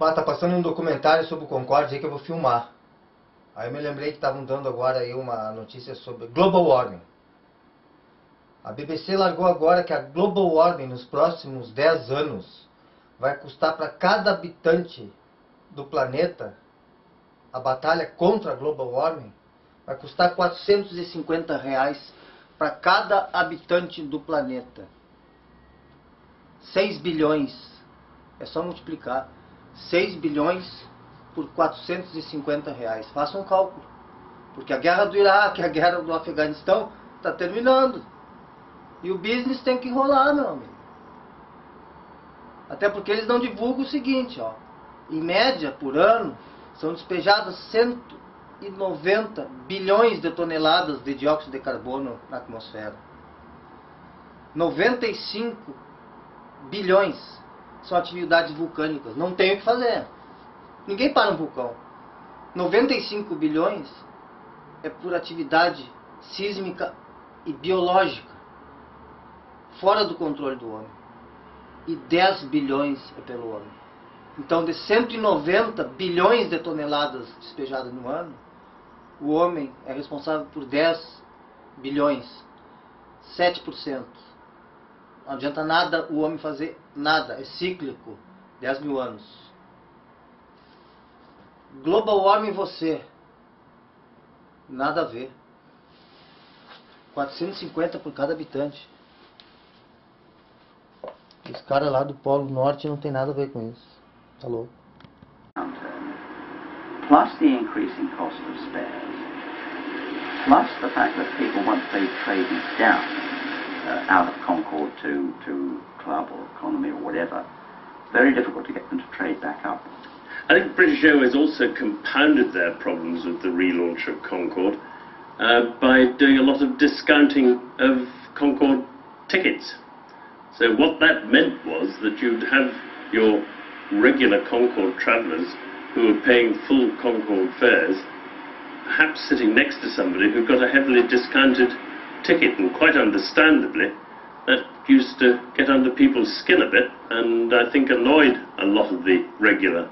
Pá, tá passando um documentário sobre o Concorde aí que eu vou filmar. Aí eu me lembrei que estavam dando agora aí uma notícia sobre Global Warming. A BBC largou agora que a Global Warming nos próximos 10 anos vai custar para cada habitante do planeta, a batalha contra a Global Warming, vai custar R$450 para cada habitante do planeta. 6 bilhões. É só multiplicar. 6 bilhões por R$450. Faça um cálculo. Porque a guerra do Iraque, a guerra do Afeganistão está terminando. E o business tem que rolar, meu amigo. Até porque eles não divulgam o seguinte, ó. Em média, por ano, são despejadas 190 bilhões de toneladas de dióxido de carbono na atmosfera. 95 bilhões são atividades vulcânicas. Não tem o que fazer. Ninguém para um vulcão. 95 bilhões é por atividade sísmica e biológica, fora do controle do homem. E 10 bilhões é pelo homem. Então, de 190 bilhões de toneladas despejadas no ano, o homem é responsável por 10 bilhões, 7%. Não adianta nada o homem fazer nada, é cíclico, 10 mil anos. Global Warming você, nada a ver. 450 por cada habitante. Esse cara lá do Polo Norte não tem nada a ver com isso. Tá louco. Plus the increasing cost of spares, plus the fact that people, once they've traded down out of Concorde to Club or Economy or whatever, it's very difficult to get them to trade back up. I think British Airways also compounded their problems with the relaunch of Concorde by doing a lot of discounting of Concorde tickets. So what that meant was that you'd have your regular Concorde travellers who were paying full Concorde fares, perhaps sitting next to somebody who got a heavily discounted ticket, and quite understandably that used to get under people's skin a bit, and I think annoyed a lot of the regular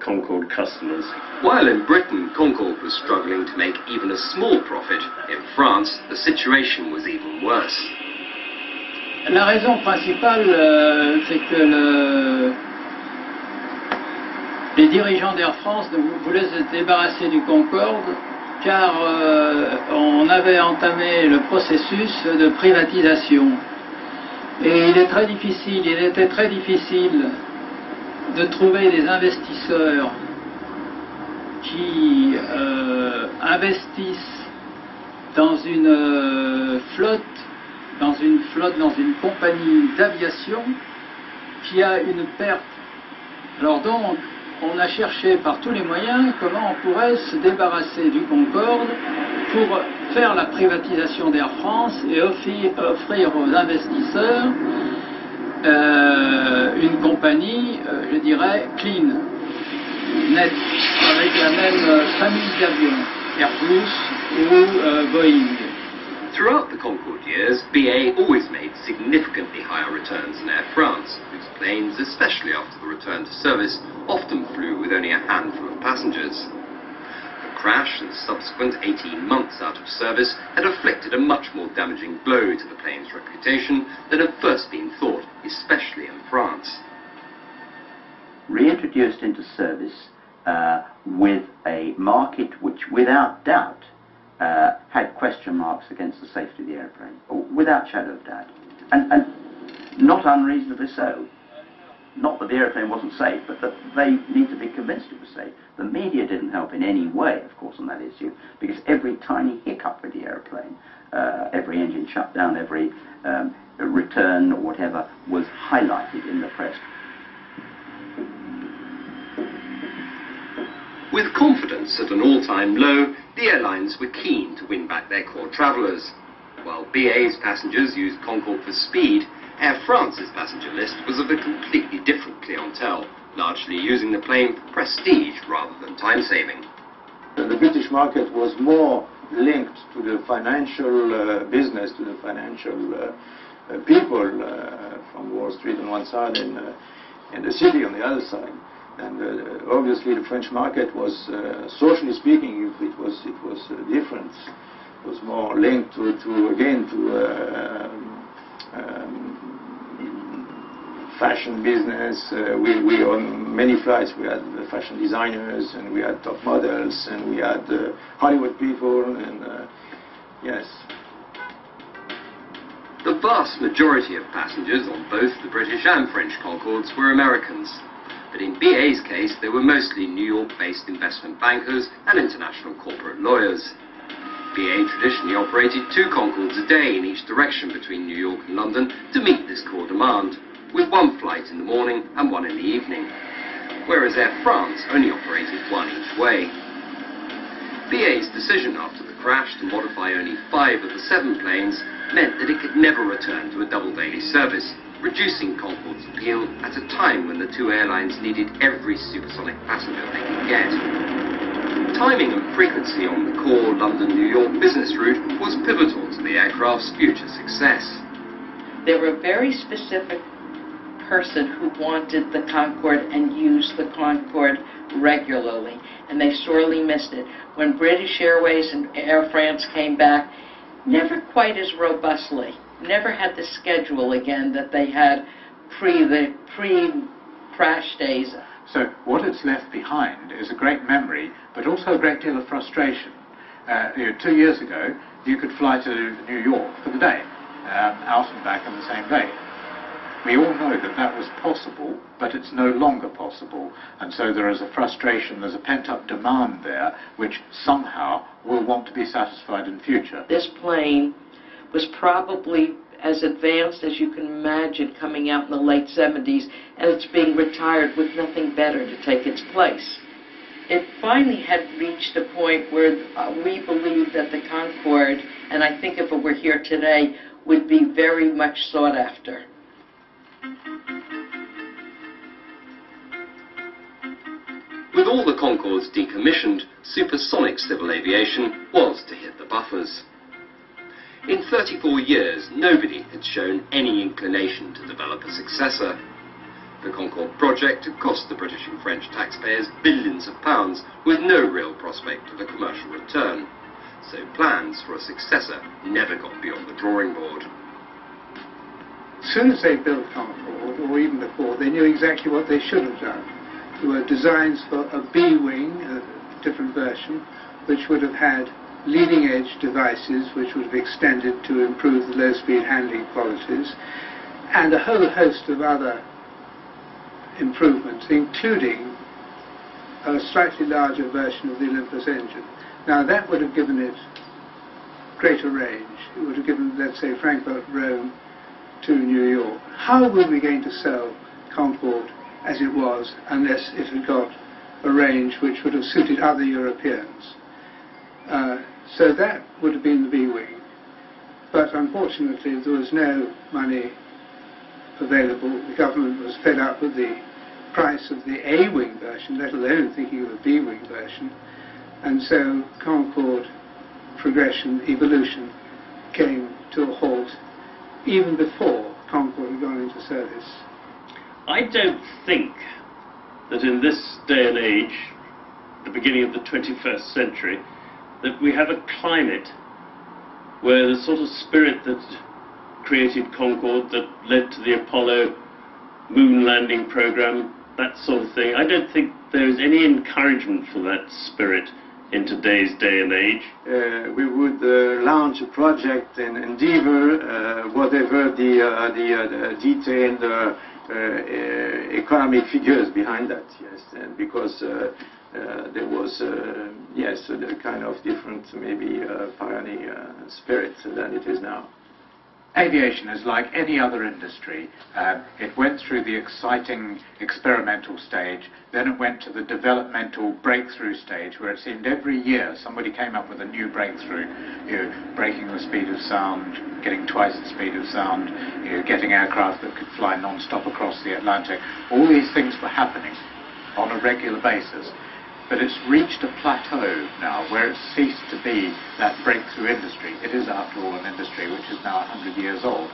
Concorde customers. While in Britain Concorde was struggling to make even a small profit, in France the situation was even worse. La raison principale, c'est que les dirigeants d'Air France voulaient se débarrasser du Concorde car on avait entamé le processus de privatisation. Et il était très difficile de trouver des investisseurs qui investissent dans une flotte, dans une compagnie d'aviation qui a une perte. Alors donc, on a cherché par tous les moyens comment on pourrait se débarrasser du Concorde pour faire la privatisation d'Air France et offrir aux investisseurs une compagnie, je dirais, clean, net, avec la même famille d'avions, Airbus ou Boeing. Throughout the Concorde years, BA always made significantly higher returns than Air France, whose planes, especially after the return to service, often flew with only a handful of passengers. The crash and subsequent 18 months out of service had inflicted a much more damaging blow to the plane's reputation than had first been thought, especially in France. Reintroduced into service with a market which, without doubt, had question marks against the safety of the airplane, without shadow of doubt, and not unreasonably so. Not that the airplane wasn't safe, but that they need to be convinced it was safe. The media didn't help in any way, of course, on that issue, because every tiny hiccup with the airplane, every engine shutdown, every return or whatever, was highlighted in the press. With confidence at an all-time low, the airlines were keen to win back their core travellers. While BA's passengers used Concorde for speed, Air France's passenger list was of a completely different clientele, largely using the plane for prestige rather than time-saving. The British market was more linked to the financial business, to the financial people from Wall Street on one side and the city on the other side. And obviously the French market was, socially speaking, it was different. It was more linked to fashion business. We on many flights we had fashion designers, and we had top models, and we had Hollywood people, and yes. The vast majority of passengers on both the British and French Concords were Americans. But in BA's case, they were mostly New York-based investment bankers and international corporate lawyers. BA traditionally operated 2 Concords a day in each direction between New York and London to meet this core demand, with 1 flight in the morning and 1 in the evening, whereas Air France only operated 1 each way. BA's decision after the crash to modify only 5 of the 7 planes meant that it could never return to a double daily service, reducing Concorde's appeal at a time when the 2 airlines needed every supersonic passenger they could get. Timing and frequency on the core London-New York business route was pivotal to the aircraft's future success. They were a very specific person who wanted the Concorde and used the Concorde regularly, and they sorely missed it. When British Airways and Air France came back, never quite as robustly, never had the schedule again that they had pre-crash days. So what it's left behind is a great memory, but also a great deal of frustration. 2 years ago, you could fly to New York for the day, out and back on the same day. We all know that that was possible, but it's no longer possible. And so there is a frustration, there's a pent-up demand there, which somehow will want to be satisfied in future. This plane was probably as advanced as you can imagine coming out in the late 70s, and it's being retired with nothing better to take its place. It finally had reached a point where we believed that the Concorde, and I think if it were here today, would be very much sought after. With all the Concords decommissioned, supersonic civil aviation was to hit the buffers. In 34 years, nobody had shown any inclination to develop a successor. The Concorde project had cost the British and French taxpayers billions of pounds with no real prospect of a commercial return. So plans for a successor never got beyond the drawing board. As soon as they built Concorde, or even before, they knew exactly what they should have done. There were designs for a B-wing, a different version, which would have had leading-edge devices which would have extended to improve the low-speed handling qualities, and a whole host of other improvements, including a slightly larger version of the Olympus engine. Now that would have given it greater range. It would have given, let's say, Frankfurt, Rome to New York. How were we going to sell Concorde as it was unless it had got a range which would have suited other Europeans? So that would have been the B-wing. But unfortunately there was no money available. The government was fed up with the price of the A-wing version, let alone thinking of a B-wing version. And so Concorde progression, evolution, came to a halt even before Concorde had gone into service. I don't think that in this day and age, the beginning of the 21st century, that we have a climate where the sort of spirit that created Concorde, that led to the Apollo moon landing program, that sort of thing, I don't think there is any encouragement for that spirit in today's day and age. We would launch a project and endeavor, whatever the detailed economic figures behind that, yes, and because there was, yes, a kind of different, maybe pioneer spirit than it is now. Aviation is like any other industry. It went through the exciting experimental stage, then it went to the developmental breakthrough stage, where it seemed every year somebody came up with a new breakthrough. Breaking the speed of sound, getting twice the speed of sound, getting aircraft that could fly non-stop across the Atlantic. All these things were happening on a regular basis. But it's reached a plateau now where it's ceased to be that breakthrough industry. It is, after all, an industry which is now 100 years old.